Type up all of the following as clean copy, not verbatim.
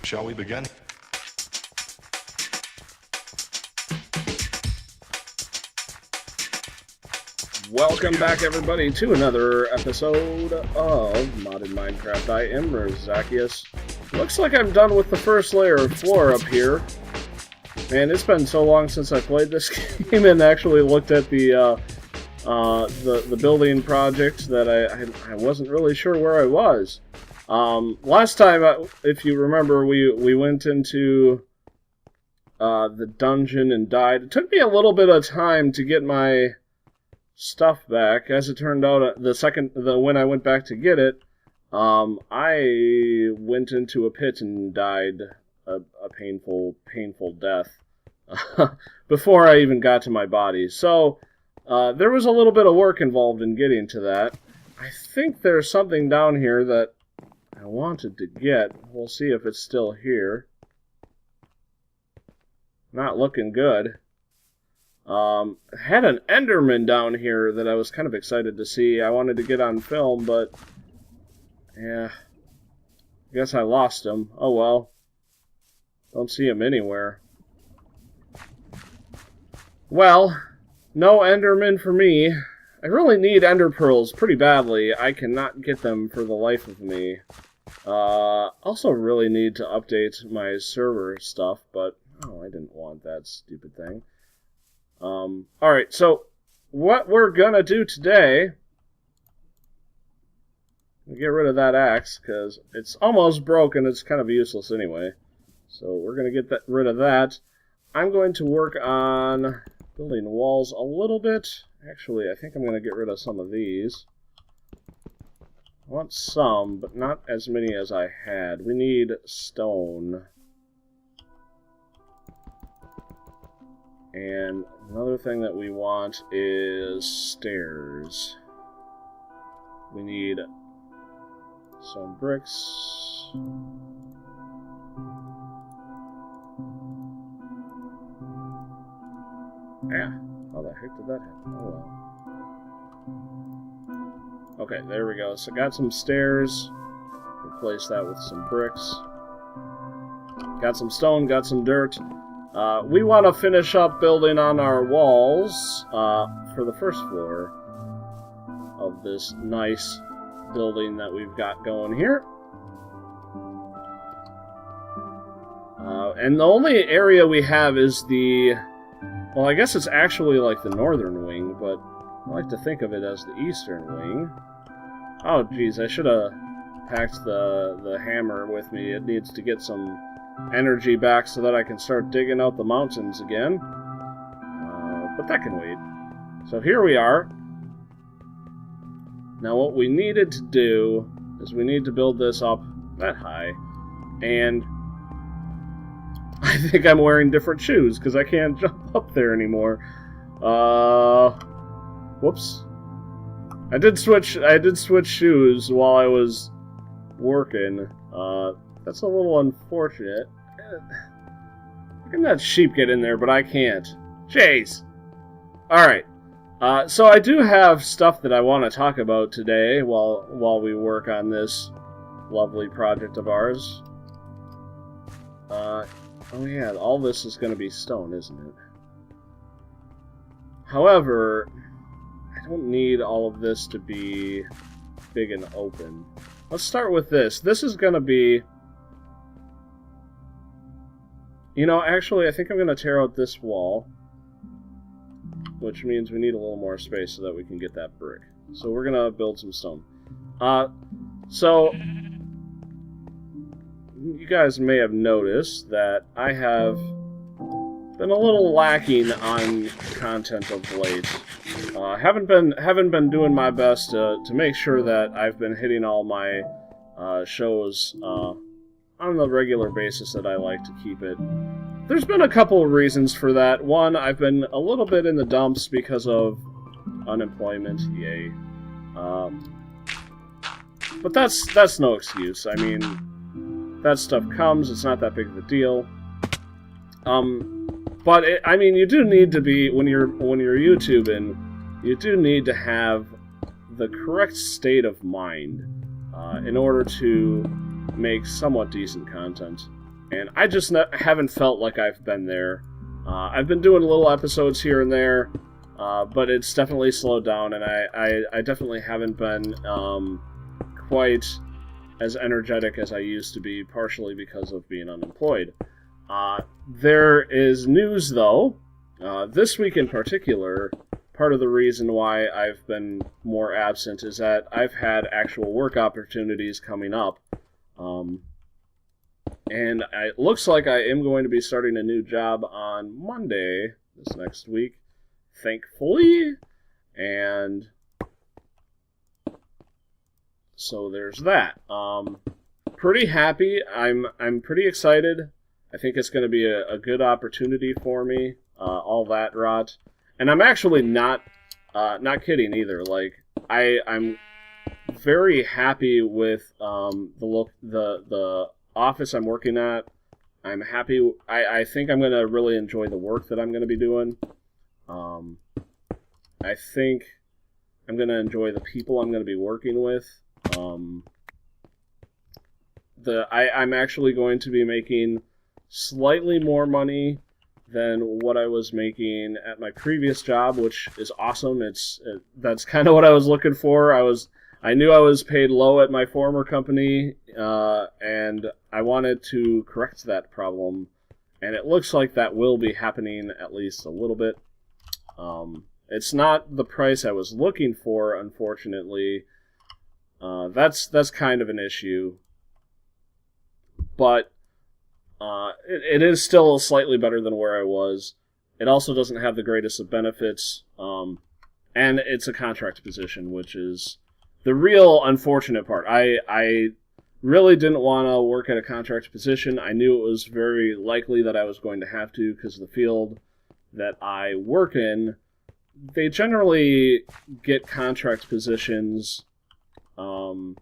Shall we begin? Welcome back, everybody, to another episode of Modded Minecraft. I am Razakius. Looks like I'm done with the first layer of floor up here. Man, it's been so long since I played this game and actually looked at the building project that I wasn't really sure where I was. Last time, if you remember, we went into the dungeon and died. It took me a little bit of time to get my stuff back. As it turned out, when I went back to get it, I went into a pit and died a painful death before I even got to my body. So there was a little bit of work involved in getting to that. I think there's something down here that I wanted to get. We'll see if it's still here. Not looking good. Had an Enderman down here that I was kind of excited to see. I wanted to get on film, but yeah, I guess I lost him. Oh well. Don't see him anywhere. Well, no Enderman for me. I really need Ender Pearls pretty badly. I cannot get them for the life of me. Also really need to update my server stuff, but oh, I didn't want that stupid thing. Alright, so what we're gonna do today, get rid of that axe, because it's almost broken, it's kind of useless anyway. So we're gonna get rid of that. I'm going to work on building walls a little bit. Actually, I think I'm gonna get rid of some of these. I want some, but not as many as I had. We need stone. And another thing that we want is stairs. We need some bricks. Yeah, how the heck did that happen? Oh well. Okay, there we go. So got some stairs. Replace that with some bricks. Got some stone, got some dirt. We want to finish up building on our walls for the first floor of this nice building that we've got going here. And the only area we have is well, I guess it's actually like the northern wing, but I like to think of it as the eastern wing. Oh, geez, I should have packed the hammer with me. It needs to get some energy back so that I can start digging out the mountains again. But that can wait. So here we are. Now what we needed to do is we need to build this up that high. And I think I'm wearing different shoes because I can't jump up there anymore. Whoops. I did switch shoes while I was working. That's a little unfortunate. How can that sheep get in there, but I can't? Jeez. Alright. So I do have stuff that I want to talk about today while we work on this lovely project of ours. Oh yeah, all this is going to be stone, isn't it? However, I don't need all of this to be big and open. Let's start with this. This is going to be... You know, actually, I think I'm going to tear out this wall, which means we need a little more space so that we can get that brick. So we're going to build some stone. So, you guys may have noticed that I have been a little lacking on content of late. Haven't been doing my best to make sure that I've been hitting all my shows on the regular basis that I like to keep it. There's been a couple of reasons for that. One, I've been a little bit in the dumps because of unemployment. Yay. But that's no excuse. I mean, that stuff comes. It's not that big of a deal. But I mean, you do need to be when you're YouTubing, you do need to have the correct state of mind in order to make somewhat decent content. and I just haven't felt like I've been there. I've been doing little episodes here and there, but it's definitely slowed down, and I definitely haven't been quite as energetic as I used to be, partially because of being unemployed. There is news, though. This week in particular, part of the reason why I've been more absent is that I've had actual work opportunities coming up. And it looks like I am going to be starting a new job on Monday this next week, thankfully. And so there's that. Pretty happy. I'm pretty excited. I think it's going to be a good opportunity for me. All that rot. And I'm actually not kidding either. Like, I'm very happy with the office I'm working at. I'm happy. I think I'm going to really enjoy the work that I'm going to be doing. I think I'm going to enjoy the people I'm going to be working with. I'm actually going to be making slightly more money than what I was making at my previous job, which is awesome. That's kind of what I was looking for. I knew I was paid low at my former company, and I wanted to correct that problem, and it looks like that will be happening at least a little bit. It's not the price I was looking for, unfortunately. That's kind of an issue, but it is still slightly better than where I was. It also doesn't have the greatest of benefits, and it's a contract position, which is the real unfortunate part. I really didn't want to work at a contract position. I knew it was very likely that I was going to have to, because the field that I work in, they generally get contract positions. Oopsies,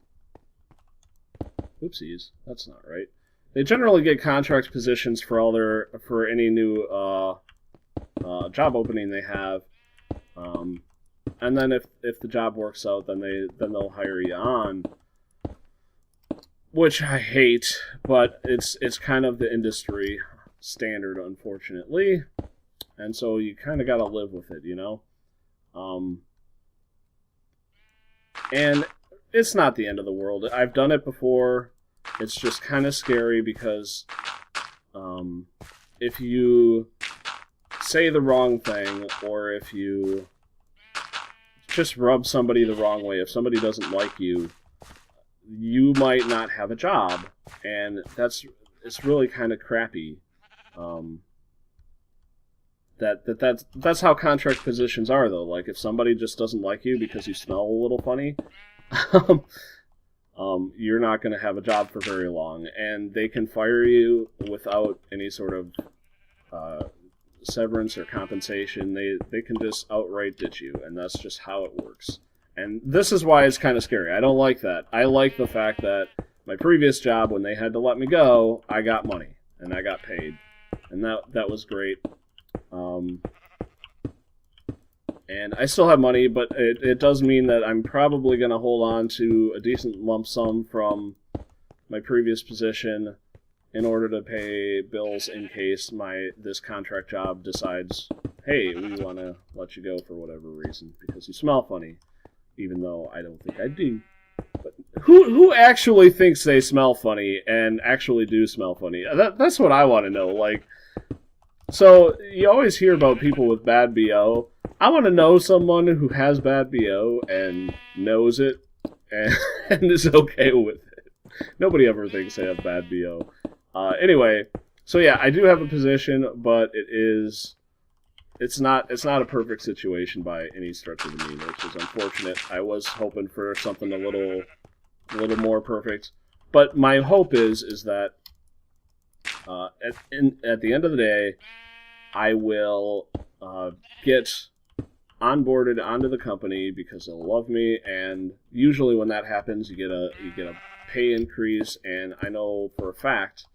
that's not right. They generally get contract positions for any new job opening they have, and then if the job works out, then they'll hire you on, which I hate, but it's kind of the industry standard, unfortunately, and so you kind of got to live with it, you know. And it's not the end of the world. I've done it before. It's just kind of scary because if you say the wrong thing, or if you just rub somebody the wrong way, if somebody doesn't like you, you might not have a job, and it's really kind of crappy. That's how contract positions are, though. Like, if somebody just doesn't like you because you smell a little funny, you're not going to have a job for very long, and they can fire you without any sort of severance or compensation. They can just outright ditch you, and that's just how it works. And this is why it's kind of scary. I don't like that. I like the fact that my previous job, when they had to let me go, I got money, and I got paid, and that was great. And I still have money, but it does mean that I'm probably going to hold on to a decent lump sum from my previous position in order to pay bills in case this contract job decides, hey, we want to let you go for whatever reason because you smell funny, even though I don't think I do. But who actually thinks they smell funny and actually do smell funny? That's what I want to know. Like, so you always hear about people with bad BO. I want to know someone who has bad BO and knows it and is okay with it. Nobody ever thinks they have bad BO. Anyway, so yeah, I do have a position, but it's not a perfect situation by any stretch of the mean, which is unfortunate. I was hoping for something a little more perfect, but my hope is that at the end of the day, I will get onboarded onto the company because they'll love me, and usually when that happens, you get a pay increase, and I know for a fact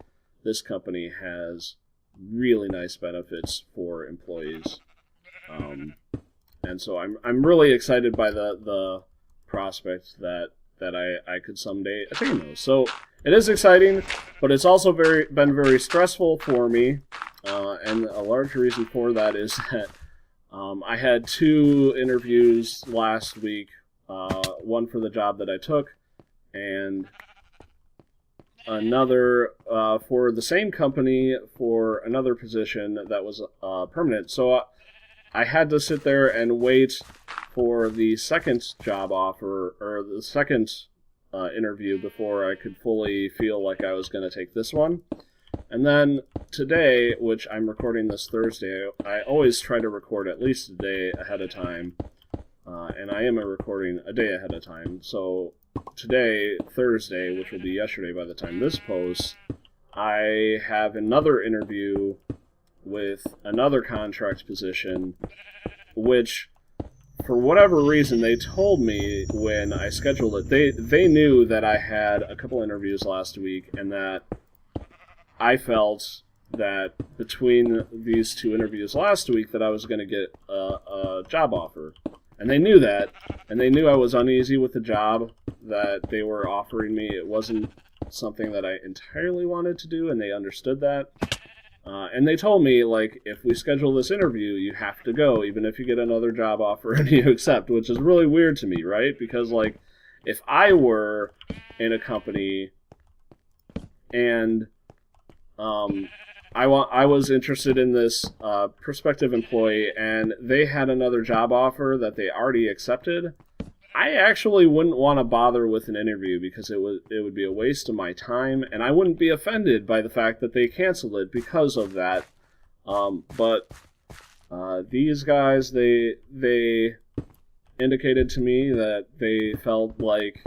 this company has really nice benefits for employees, and so I'm really excited by the prospect that I could someday attain those. So it is exciting, but it's also been very stressful for me. And a large reason for that is that I had 2 interviews last week. One for the job that I took, and another for the same company for another position that was permanent. So I had to sit there and wait for the second job offer, or the second interview, before I could fully feel like I was going to take this one. And then today, which I'm recording this Thursday, I always try to record at least a day ahead of time. And I am recording a day ahead of time. So today, Thursday, which will be yesterday by the time this posts, I have another interview with another contract position, which, for whatever reason, they told me when I scheduled it, they knew that I had a couple interviews last week, and that I felt that between these 2 interviews last week that I was going to get a job offer. And they knew that, and they knew I was uneasy with the job that they were offering me. It wasn't something that I entirely wanted to do, and they understood that. And they told me, like, if we schedule this interview, you have to go, even if you get another job offer and you accept, which is really weird to me, right? Because, like, if I were in a company and I was interested in this prospective employee, and they had another job offer that they already accepted, I actually wouldn't want to bother with an interview, because it would be a waste of my time, and I wouldn't be offended by the fact that they canceled it because of that. But these guys, they indicated to me that they felt like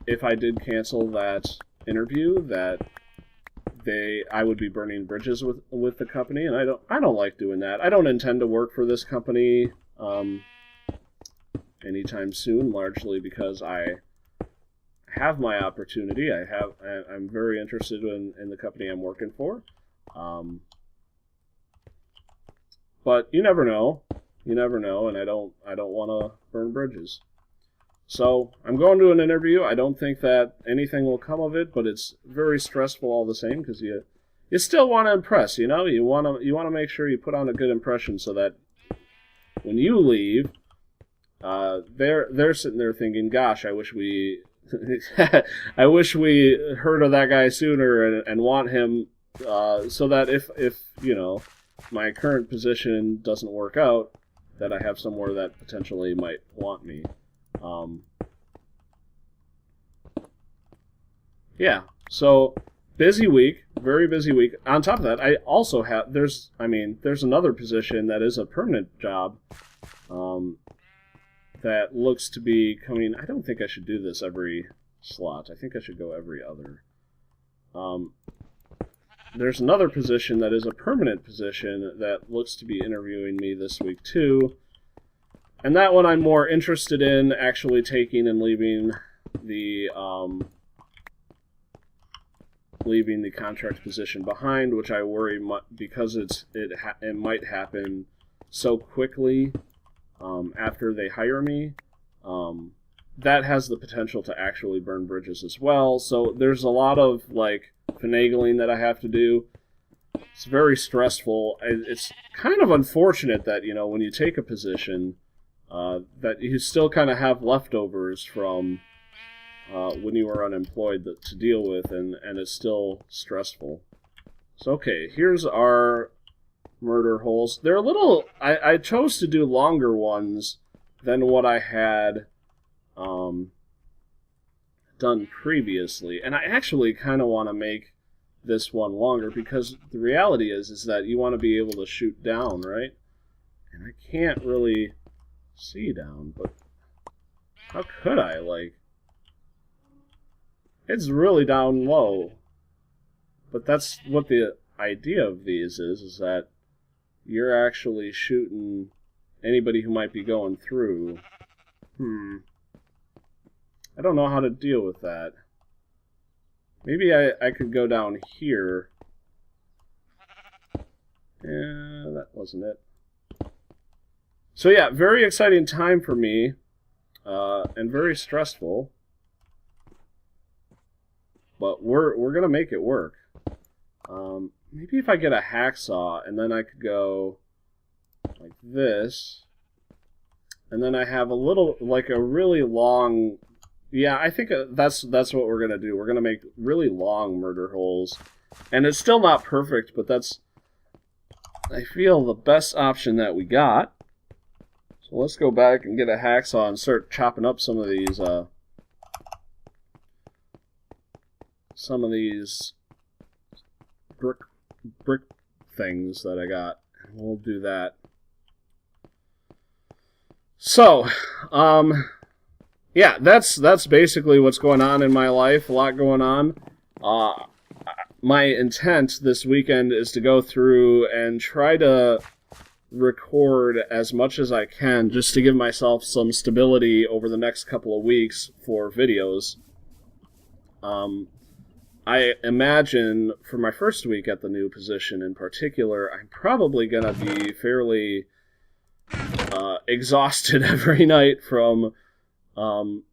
if I did cancel that interview, that I would be burning bridges with the company, and I don't like doing that. I don't intend to work for this company anytime soon, largely because I have my opportunity. I'm very interested in the company I'm working for. But you never know. You never know, and I don't want to burn bridges. So I'm going to an interview. I don't think that anything will come of it, but it's very stressful all the same, because you still want to impress. You know, you want to make sure you put on a good impression, so that when you leave, they're sitting there thinking, "Gosh, I wish we I wish we heard of that guy sooner and want him, so that if you know, my current position doesn't work out, that I have somewhere that potentially might want me." Yeah, so busy week, very busy week. On top of that, I also have, there's another position that is a permanent job, that looks to be coming. I don't think I should do this every slot. I think I should go every other. There's another position that is a permanent position that looks to be interviewing me this week too. And that one I'm more interested in actually taking and leaving the contract position behind, which I worry because it might happen so quickly after they hire me. That has the potential to actually burn bridges as well. So there's a lot of like finagling that I have to do. It's very stressful. It's kind of unfortunate that, you know, when you take a position, that you still kind of have leftovers from when you were unemployed to deal with, and it's still stressful. So, okay, here's our murder holes. They're a little... I chose to do longer ones than what I had done previously, and I actually kind of want to make this one longer, because the reality is that you want to be able to shoot down, right? And I can't really see down, but how could I? Like, it's really down low. But that's what the idea of these is that you're actually shooting anybody who might be going through. I don't know how to deal with that. Maybe I could go down here. Yeah, that wasn't it. So yeah, very exciting time for me, and very stressful. but we're gonna make it work. Maybe if I get a hacksaw, and then I could go like this, and then I have a little, like a really long. Yeah, I think that's what we're gonna do. We're gonna make really long murder holes, and it's still not perfect, but that's, I feel, the best option that we got. So let's go back and get a hacksaw and start chopping up some of these brick things that I got. We'll do that. So, yeah, that's basically what's going on in my life. A lot going on. My intent this weekend is to go through and try to record as much as I can, just to give myself some stability over the next couple of weeks for videos. I imagine for my first week at the new position in particular, I'm probably going to be fairly exhausted every night from, going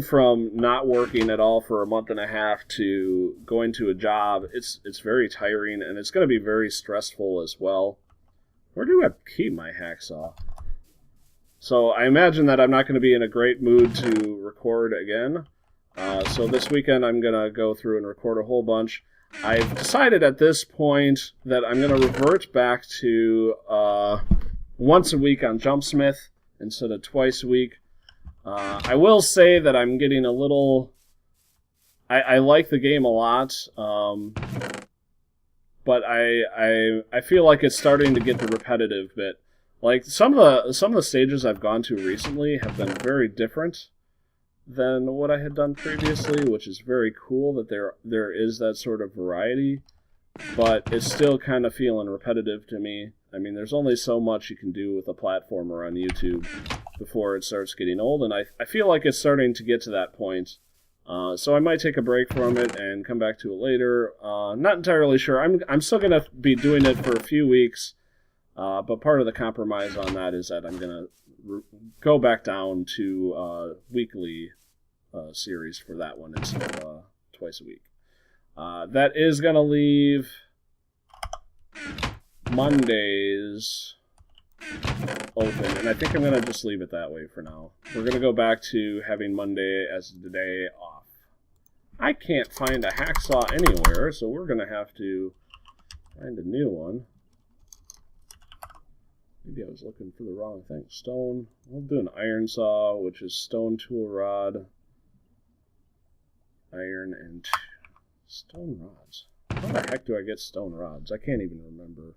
from not working at all for a month and a half to going to a job. It's very tiring, and it's going to be very stressful as well. Where do I keep my hacksaw? So I imagine that I'm not going to be in a great mood to record again. So this weekend I'm going to go through and record a whole bunch. I've decided at this point that I'm going to revert back to once a week on Jumpsmith instead of twice a week. I will say that I'm getting a little... I like the game a lot, but I feel like it's starting to get the repetitive bit. Like, some of the stages I've gone to recently have been very different than what I had done previously, which is very cool that there is that sort of variety, but it's still kind of feeling repetitive to me. I mean, there's only so much you can do with a platformer on YouTube before it starts getting old, and I feel like it's starting to get to that point. So I might take a break from it and come back to it later. Not entirely sure. I'm still going to be doing it for a few weeks, but part of the compromise on that is that I'm going to go back down to weekly series for that one instead of twice a week. That is going to leave Mondays open, and I think I'm going to just leave it that way for now. We're going to go back to having Monday as the day off. I can't find a hacksaw anywhere, so we're going to have to find a new one. Maybe I was looking for the wrong thing. Stone. We'll do an iron saw, which is stone tool rod, iron, and stone rods. How the heck do I get stone rods? I can't even remember.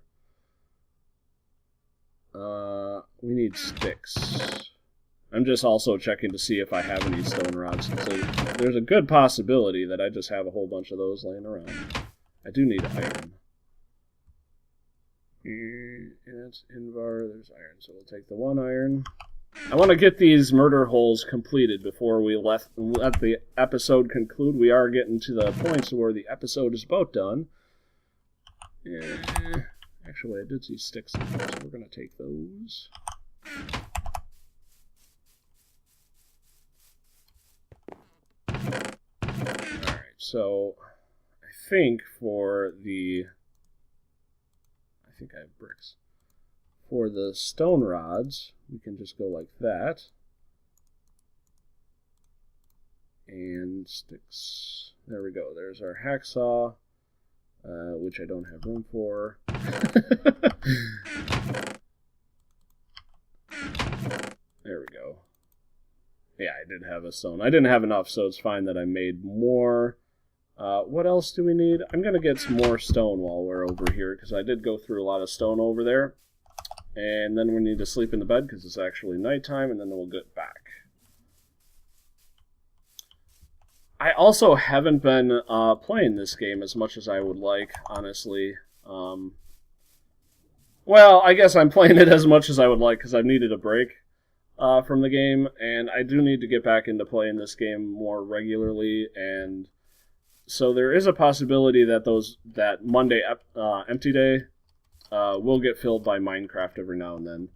We need sticks. I'm just also checking to see if I have any stone rods. So there's a good possibility that I just have a whole bunch of those laying around. I do need iron. And it's Invar, there's iron, so we'll take the one iron. I want to get these murder holes completed before we let the episode conclude. We are getting to the points where the episode is about done. Actually, I did see sticks in there, so we're going to take those. Alright, so I think I have bricks. For the stone rods, we can just go like that. And sticks. There we go. There's our hacksaw, which I don't have room for. There we go. Yeah, I did have a stone. I didn't have enough, so it's fine that I made more. What else do we need? I'm going to get some more stone while we're over here, because I did go through a lot of stone over there. And then we need to sleep in the bed, because it's actually nighttime, and then we'll get back. I also haven't been playing this game as much as I would like, honestly. Well, I guess I'm playing it as much as I would like, because I've needed a break from the game, and I do need to get back into playing this game more regularly, and so there is a possibility that that Monday empty day will get filled by Minecraft every now and then.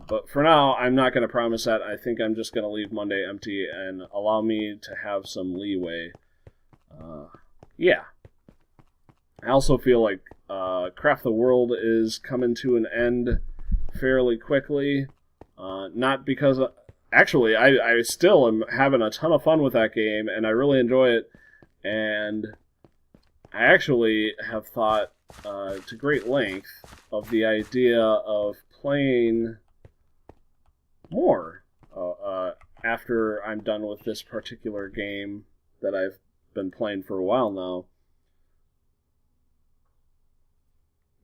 But for now, I'm not going to promise that. I think I'm just going to leave Monday empty and allow me to have some leeway. Yeah. I also feel like Craft the World is coming to an end fairly quickly. Not because... Actually, I still am having a ton of fun with that game, and I really enjoy it. And I actually have thought to great length of the idea of playing more after I'm done with this particular game that I've been playing for a while now.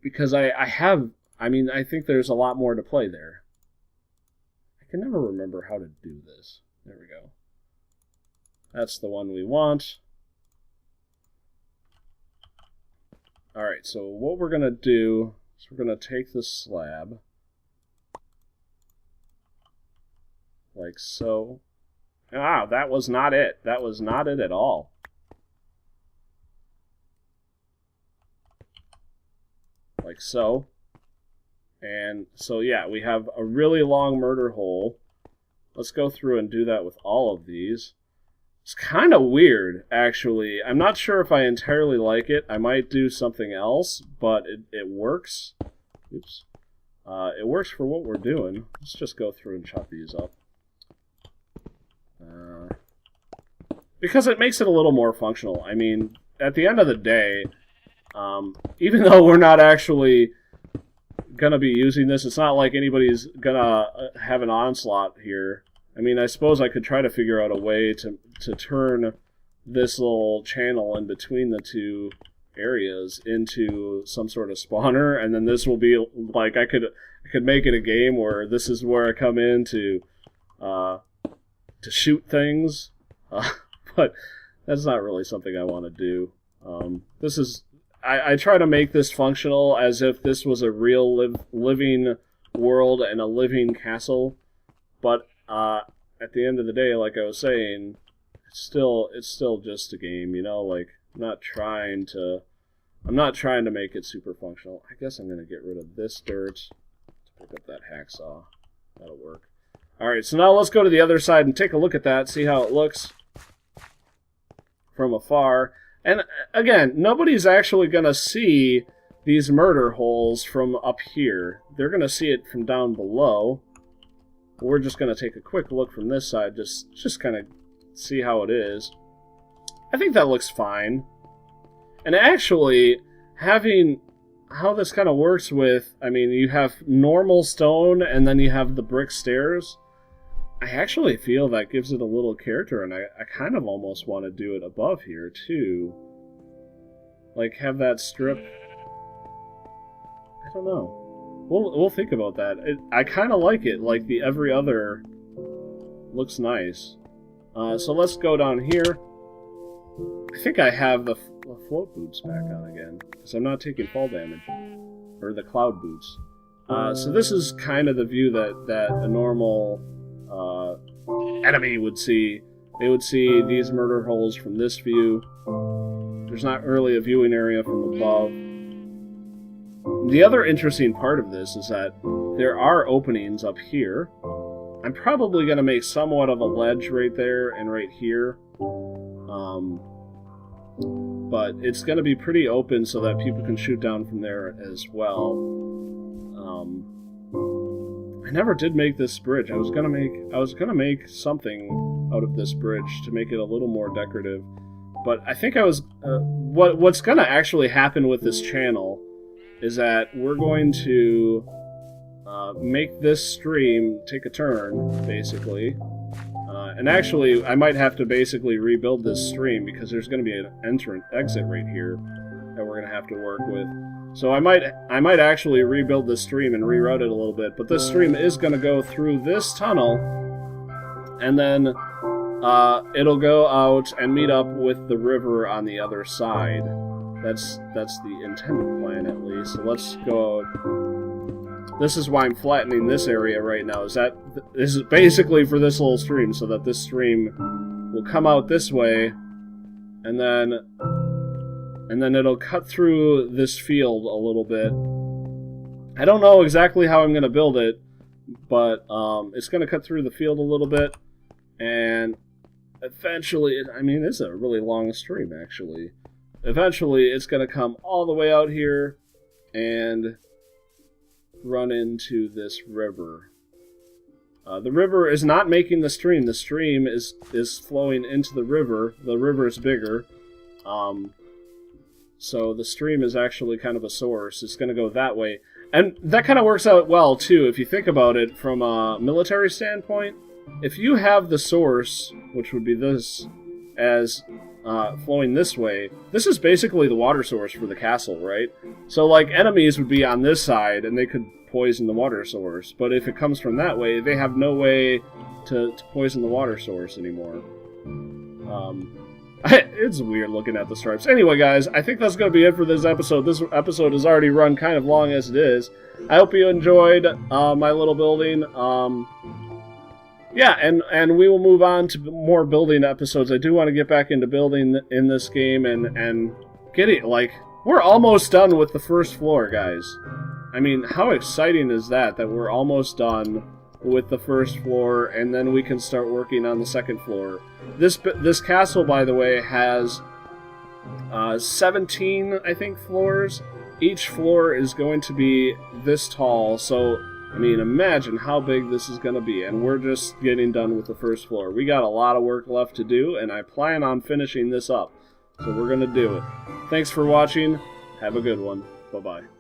Because I think there's a lot more to play there. I can never remember how to do this. There we go. That's the one we want. Alright, so what we're going to do is we're going to take this slab. Like so. Ah, that was not it. That was not it at all. Like so. And so, yeah, we have a really long murder hole. Let's go through and do that with all of these. It's kind of weird, actually. I'm not sure if I entirely like it. I might do something else, but it works. Oops. It works for what we're doing. Let's just go through and chop these up. Because it makes it a little more functional. I mean, at the end of the day, even though we're not actually gonna be using this, it's not like anybody's gonna have an onslaught here. I mean, I suppose I could try to figure out a way to turn this little channel in between the two areas into some sort of spawner, and then this will be like I could make it a game where this is where I come in to shoot things, but that's not really something I want to do. This is I try to make this functional as if this was a real living world and a living castle, but at the end of the day, like I was saying, it's still just a game, you know. Like I'm not trying to make it super functional. I guess I'm gonna get rid of this dirt to pick up that hacksaw. That'll work. All right, so now let's go to the other side and take a look at that, see how it looks from afar. And again, nobody's actually going to see these murder holes from up here. They're going to see it from down below. We're just going to take a quick look from this side, just kind of see how it is. I think that looks fine. And actually, having how this kind of works with, I mean, you have normal stone and then you have the brick stairs. I actually feel that gives it a little character, and I kind of almost want to do it above here, too. Like, have that strip... I don't know. We'll think about that. I kind of like it. Like, the every other looks nice. So let's go down here. I think I have the float boots back on again, because I'm not taking fall damage. Or the cloud boots. So this is kind of the view that a normal... enemy would see. They would see these murder holes from this view. There's not really a viewing area from above. The other interesting part of this is that there are openings up here. I'm probably going to make somewhat of a ledge right there and right here. But it's going to be pretty open so that people can shoot down from there as well. I never did make this bridge. I was gonna make something out of this bridge to make it a little more decorative, but I think I was what's gonna actually happen with this channel is that we're going to make this stream take a turn, basically. And actually, I might have to basically rebuild this stream because there's going to be an exit right here that we're going to have to work with. So I might actually rebuild this stream and reroute it a little bit, but this stream is going to go through this tunnel, and then it'll go out and meet up with the river on the other side. That's the intended plan, at least. So let's go. This is why I'm flattening this area right now. This is basically for this little stream, so that this stream will come out this way, and then it'll cut through this field a little bit. I don't know exactly how I'm going to build it, but it's going to cut through the field a little bit, and eventually, I mean, it's a really long stream, actually. Eventually, it's going to come all the way out here and run into this river. The river is not making the stream. The stream is flowing into the river. The river is bigger. So the stream is actually kind of a source. It's going to go that way. And that kind of works out well, too, if you think about it from a military standpoint. If you have the source, which would be this, as flowing this way, this is basically the water source for the castle, right? So, like, enemies would be on this side, and they could poison the water source. But if it comes from that way, they have no way to poison the water source anymore. It's weird looking at the stripes. Anyway, guys, I think that's going to be it for this episode. This episode has already run kind of long as it is. I hope you enjoyed my little building. Yeah, and we will move on to more building episodes. I do want to get back into building in this game and get it. Like, we're almost done with the first floor, guys. I mean, how exciting is that we're almost done with the first floor, and then we can start working on the second floor. This castle, by the way, has 17, I think, floors. Each floor is going to be this tall, so, I mean, imagine how big this is going to be, and we're just getting done with the first floor. We got a lot of work left to do, and I plan on finishing this up, so we're going to do it. Thanks for watching. Have a good one. Bye-bye.